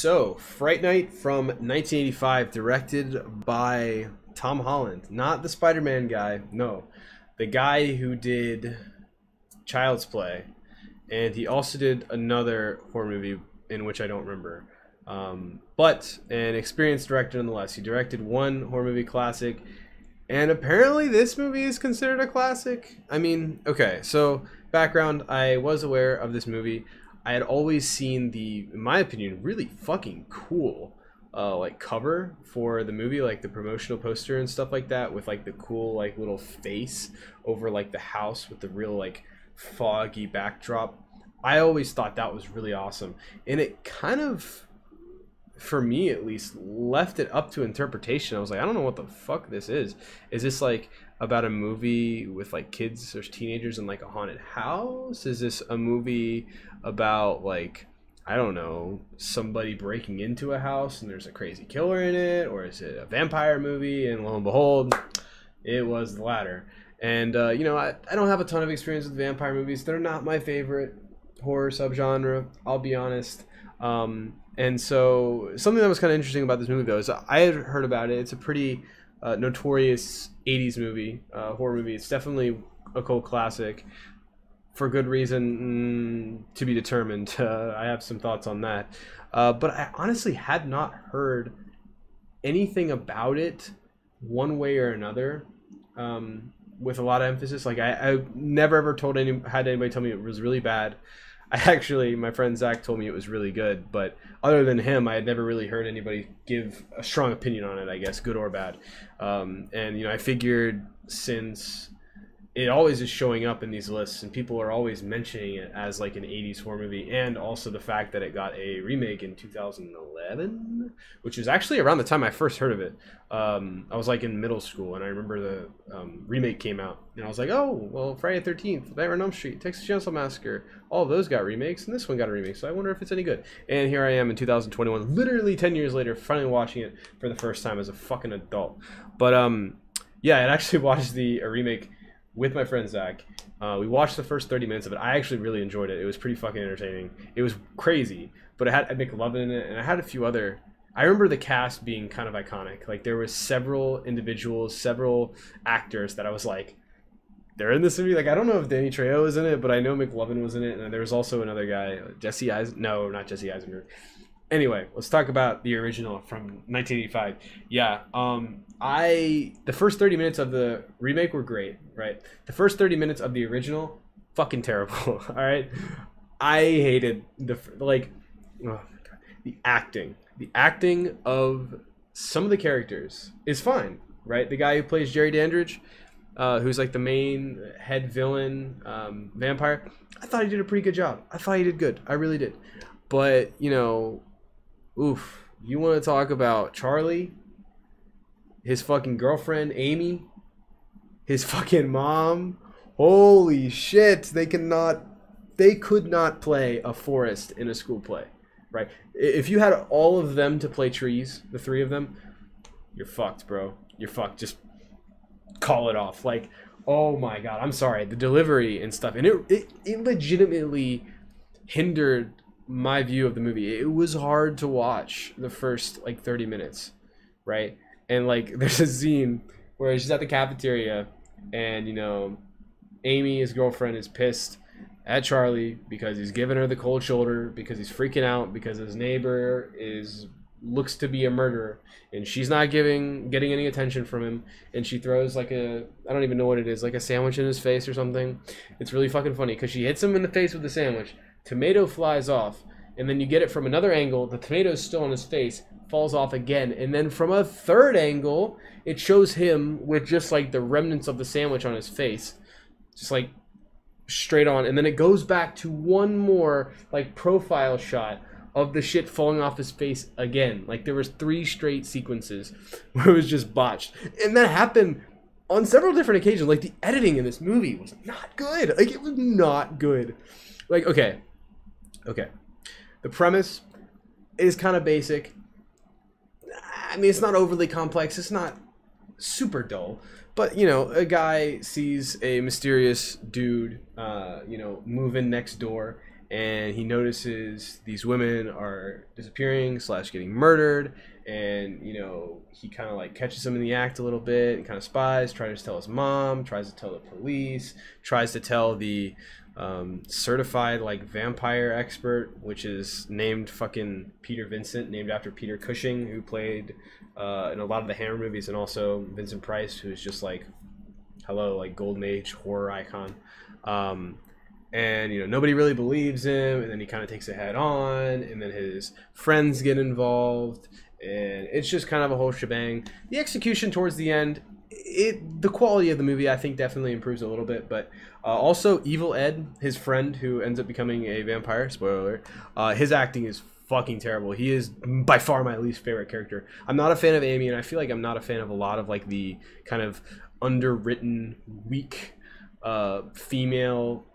So, Fright Night from 1985, directed by Tom Holland. Not the Spider-Man guy, no. The guy who did Child's Play. And he also did another horror movie in which I don't remember. But an experienced director nonetheless. He directed one horror movie classic. And apparently this movie is considered a classic. I mean, okay, so background, I was aware of this movie. I had always seen the, in my opinion, really fucking cool like cover for the movie, like the promotional poster and stuff like that, with like the cool like little face over like the house with the real like foggy backdrop. I always thought that was really awesome, and it kind of, for me at least, left it up to interpretation. I was like, I don't know what the fuck this is. Is this like about a movie with like kids or teenagers in like a haunted house? Is this a movie about like, I don't know, somebody breaking into a house and there's a crazy killer in it? Or is it a vampire movie? And lo and behold, it was the latter. And you know, I don't have a ton of experience with vampire movies. They're not my favorite horror subgenre, I'll be honest. And so something that was kind of interesting about this movie, though, is I had heard about it. It's a pretty notorious 80s movie, horror movie. It's definitely a cult classic, for good reason to be determined. I have some thoughts on that. But I honestly had not heard anything about it one way or another, with a lot of emphasis. Like I never ever had anybody tell me it was really bad. My friend Zach told me it was really good, but other than him, I had never really heard anybody give a strong opinion on it, I guess, good or bad. And, you know, I figured since it always is showing up in these lists and people are always mentioning it as like an 80s horror movie, and also the fact that it got a remake in 2011, which is actually around the time I first heard of it. I was like in middle school, and I remember the remake came out, and I was like, oh, well, Friday the 13th, Nightmare on Elm Street, Texas Chainsaw Massacre, all of those got remakes, and this one got a remake, so I wonder if it's any good. And here I am in 2021, literally 10 years later, finally watching it for the first time as a fucking adult. But yeah, I actually watched the remake with my friend Zach. We watched the first 30 minutes of it. I actually really enjoyed it. It was pretty fucking entertaining. It was crazy, but it had McLovin in it, and I had a few other. I remember the cast being kind of iconic. Like there was several individuals, several actors that I was like, they're in this movie. Like I don't know if Danny Trejo was in it, but I know McLovin was in it, and there was also another guy, No, not Jesse Eisenberg. Anyway, let's talk about the original from 1985. Yeah, the first 30 minutes of the remake were great, right? The first 30 minutes of the original, fucking terrible. All right, I hated oh my God, the acting. The acting of some of the characters is fine, right? The guy who plays Jerry Dandridge, who's like the main head villain, vampire, I thought he did a pretty good job. I thought he did good. I really did. But, you know, oof, you want to talk about Charlie, his fucking girlfriend, Amy, his fucking mom. Holy shit, they could not play a forest in a school play, right? If you had all of them to play trees, the three of them, you're fucked, bro. You're fucked. Just call it off. Like, oh my God, I'm sorry. The delivery and stuff, and it legitimately hindered my view of the movie. It was hard to watch the first like 30 minutes, right? And like there's a scene where she's at the cafeteria, and you know, Amy, his girlfriend, is pissed at Charlie because he's giving her the cold shoulder, because he's freaking out because his neighbor looks to be a murderer, and she's not getting any attention from him, and she throws like I don't even know what it is, like a sandwich in his face or something. It's really fucking funny because she hits him in the face with the sandwich, tomato flies off, and then you get it from another angle, the tomato's still on his face, falls off again, and then from a third angle it shows him with just like the remnants of the sandwich on his face, just like straight on, and then it goes back to one more like profile shot of the shit falling off his face again. Like there was 3 straight sequences where it was just botched, and that happened on several different occasions. Like the editing in this movie was not good. Like it was not good. Like okay, the premise is kind of basic. I mean, it's not overly complex. It's not super dull. But, you know, a guy sees a mysterious dude, you know, move in next door, and he notices these women are disappearing / getting murdered, and you know, he kind of like catches them in the act a little bit and kind of spies, tries to tell his mom, tries to tell the police, tries to tell the certified like vampire expert, which is named fucking Peter Vincent, named after Peter Cushing, who played in a lot of the Hammer movies, and also Vincent Price, who's just like, hello, like golden age horror icon. And you know, nobody really believes him, and then he kind of takes it head on, and then his friends get involved, and it's just kind of a whole shebang. The execution towards the end, the quality of the movie, I think, definitely improves a little bit, but also Evil Ed, his friend who ends up becoming a vampire, spoiler alert, his acting is fucking terrible. He is by far my least favorite character. I'm not a fan of Amy, and I feel like I'm not a fan of a lot of like the kind of underwritten, weak female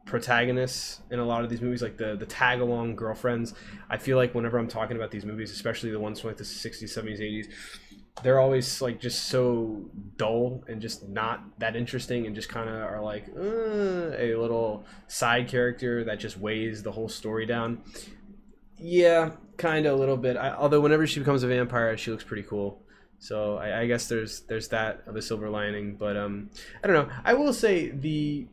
protagonists in a lot of these movies, like the tag along girlfriends. I feel like whenever I'm talking about these movies, especially the ones from like the 60s, 70s, 80s, they're always like just so dull and just not that interesting, and just kind of are like a little side character that just weighs the whole story down. Yeah, kind of a little bit. Although whenever she becomes a vampire, she looks pretty cool. So I guess there's that of a silver lining. But I don't know. I will say the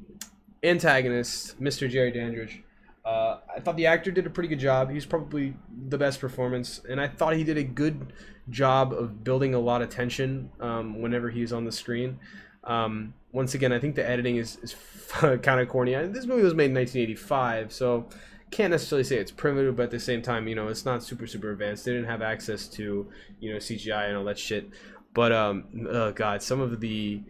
antagonist, Mr. Jerry Dandridge, I thought the actor did a pretty good job. He's probably the best performance, and I thought he did a good job of building a lot of tension whenever he's on the screen. Once again, I think the editing is kind of corny. This movie was made in 1985, so can't necessarily say it's primitive, but at the same time, you know, it's not super advanced. They didn't have access to, you know, CGI and all that shit. But oh god, some of the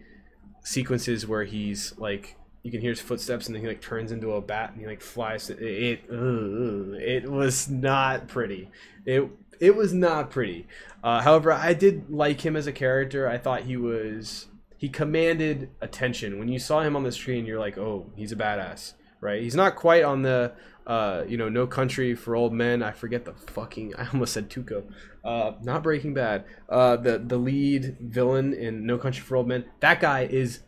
sequences where he's like, you can hear his footsteps and then he like turns into a bat and he like flies. It was not pretty. It was not pretty. However, I did like him as a character. I thought he commanded attention. When you saw him on the screen, you're like, oh, he's a badass, right? He's not quite on the you know, No Country for Old Men. I forget the fucking, I almost said Tuco. Not Breaking Bad. The lead villain in No Country for Old Men. That guy is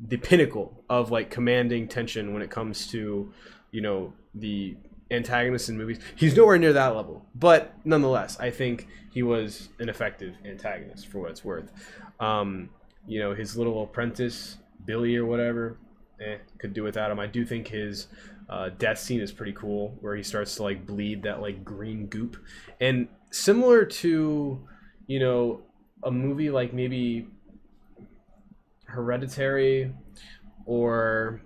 the pinnacle of like commanding tension when it comes to, you know, the antagonists in movies. He's nowhere near that level, but nonetheless, I think he was an effective antagonist for what it's worth. You know, his little apprentice Billy or whatever, could do without him. I do think his death scene is pretty cool, where he starts to like bleed that like green goop, and similar to, you know, a movie like maybe Hereditary or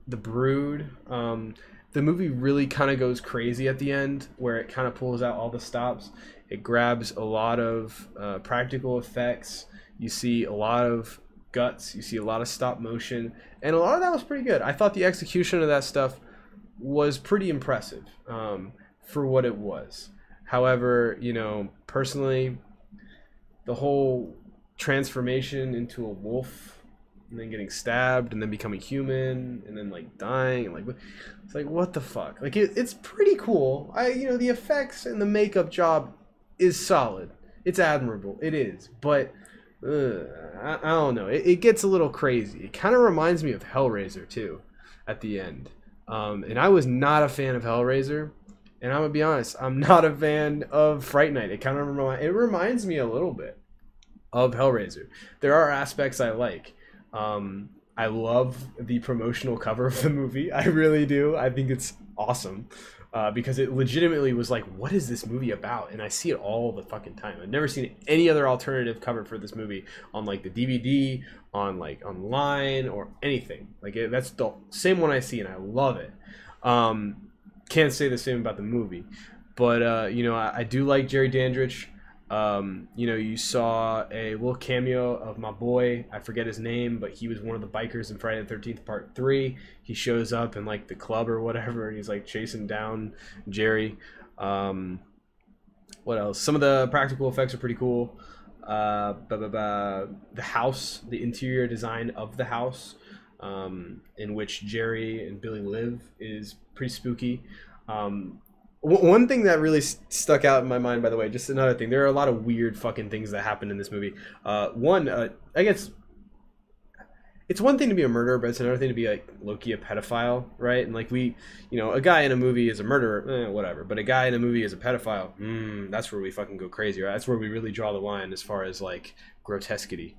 The Brood. The movie really kind of goes crazy at the end, where it kind of pulls out all the stops. It grabs a lot of practical effects. You see a lot of guts. You see a lot of stop motion, and a lot of that was pretty good. I thought the execution of that stuff was pretty impressive for what it was. However, you know, personally, the whole transformation into a wolf and then getting stabbed and then becoming human and then like dying and like, it's like, what the fuck? Like it's pretty cool. You know, the effects and the makeup job is solid. It's admirable. It is, but I don't know. It gets a little crazy. It kind of reminds me of Hellraiser too at the end. And I was not a fan of Hellraiser, and I'm gonna be honest, I'm not a fan of Fright Night. It kind of reminds me a little bit of Hellraiser. There are aspects I like. I love the promotional cover of the movie. I really do. I think it's awesome because it legitimately was like, what is this movie about? And I see it all the fucking time. I've never seen any other alternative cover for this movie on like the DVD, on like online or anything. Like that's the same one I see, and I love it. Can't say the same about the movie, but you know, I do like Jerry Dandridge. You know, you saw a little cameo of my boy, I forget his name, but he was one of the bikers in Friday the 13th Part 3. He shows up in like the club or whatever, and he's like chasing down Jerry. What else? Some of the practical effects are pretty cool. The house, the interior design of the house in which Jerry and Billy live is pretty spooky. One thing that really stuck out in my mind, by the way, just another thing, there are a lot of weird fucking things that happen in this movie. I guess it's one thing to be a murderer, but it's another thing to be like low-key a pedophile, right? And like we, you know, a guy in a movie is a murderer, whatever. But a guy in a movie is a pedophile. That's where we fucking go crazy, right? That's where we really draw the line as far as like grotesquity.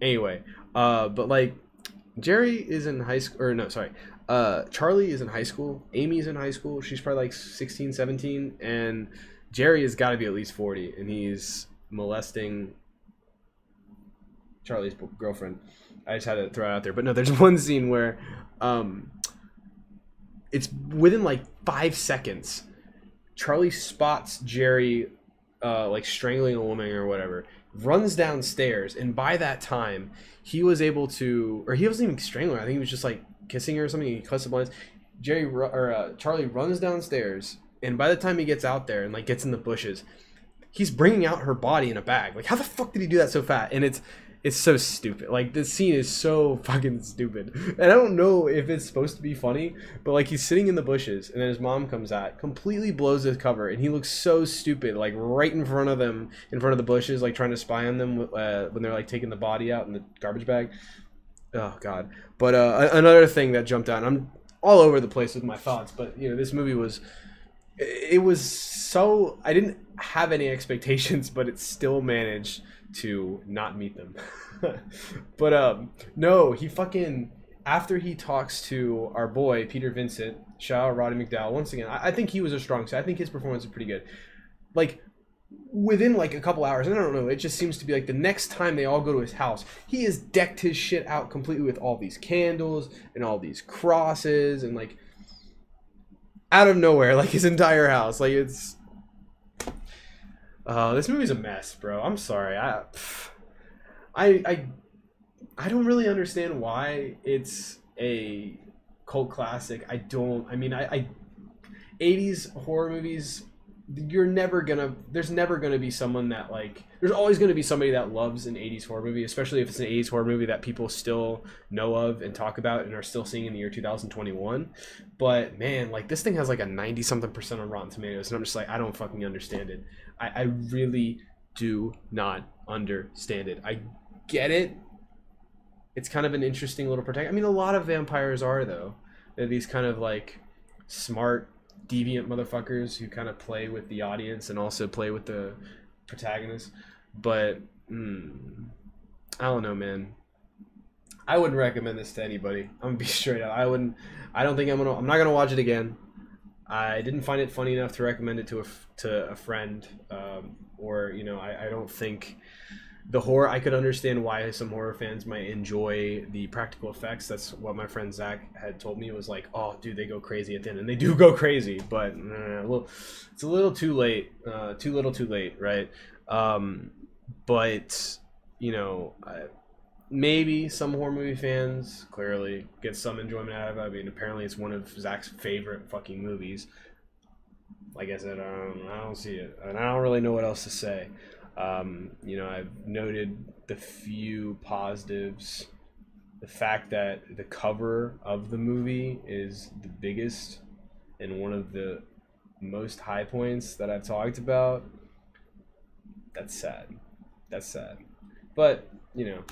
Anyway, but like Jerry is in high school, or no, sorry. Charlie is in high school. Amy's in high school. She's probably like 16, 17, and Jerry has got to be at least 40, and he's molesting Charlie's girlfriend. I just had to throw it out there. But no, there's one scene where it's within like 5 seconds. Charlie spots Jerry like strangling a woman or whatever, runs downstairs, and by that time he was able to, or he wasn't even strangling her. I think he was just like kissing her or something. He cussed the blinds. Charlie runs downstairs, and by the time he gets out there and like gets in the bushes, he's bringing out her body in a bag. Like, how the fuck did he do that so fast? And it's so stupid. Like, this scene is so fucking stupid. And I don't know if it's supposed to be funny, but like he's sitting in the bushes and then his mom comes out, completely blows his cover, and he looks so stupid, like right in front of them, in front of the bushes, like trying to spy on them when they're like taking the body out in the garbage bag. Oh god. But another thing that jumped out, and I'm all over the place with my thoughts, but you know, this movie was, it was so, I didn't have any expectations, but it still managed to not meet them. But no, he fucking, after he talks to our boy Peter Vincent, shout out Roddy McDowall once again, I think he was a strong side. I think his performance is pretty good. Like within like a couple hours, and I don't know, it just seems to be like the next time they all go to his house, he has decked his shit out completely with all these candles and all these crosses, and like out of nowhere, like his entire house, like it's this movie's a mess, bro. I'm sorry. I don't really understand why it's a cult classic. I mean, 80s horror movies, there's never gonna be someone that like, there's always gonna be somebody that loves an 80s horror movie, especially if it's an 80s horror movie that people still know of and talk about and are still seeing in the year 2021. But man, like this thing has like a 90-something% on Rotten Tomatoes, and I'm just like, I don't fucking understand it. I really do not understand it. I get it. It's kind of an interesting little protect. I mean, a lot of vampires are, though. They're these kind of like smart, deviant motherfuckers who kind of play with the audience and also play with the protagonist. But I don't know, man. I wouldn't recommend this to anybody. I'm gonna be straight up. I'm not gonna watch it again. I didn't find it funny enough to recommend it to a friend, or you know, I don't think the horror. I could understand why some horror fans might enjoy the practical effects. That's what my friend Zach had told me. It was like, oh, dude, they go crazy at the end, and they do go crazy, but well, it's a little too late. Too little, too late, right? But you know. Maybe some horror movie fans clearly get some enjoyment out of it. I mean, apparently it's one of Zach's favorite fucking movies. Like I said, I don't see it, and I don't really know what else to say. You know, I've noted the few positives. The fact that the cover of the movie is the biggest and one of the most high points that I've talked about. That's sad. That's sad. But, you know,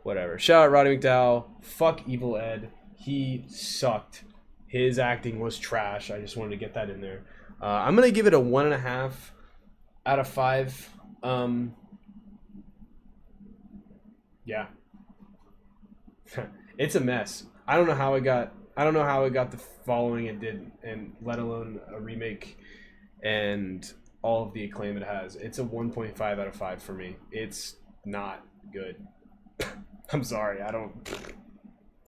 whatever. Shout out Roddy McDowall. Fuck Evil Ed. He sucked. His acting was trash. I just wanted to get that in there. I'm going to give it a 1.5 out of 5. Yeah. It's a mess. I don't know how it got the following it did, and let alone a remake and all of the acclaim it has. It's a 1.5 out of 5 for me. It's not good. I'm sorry. I don't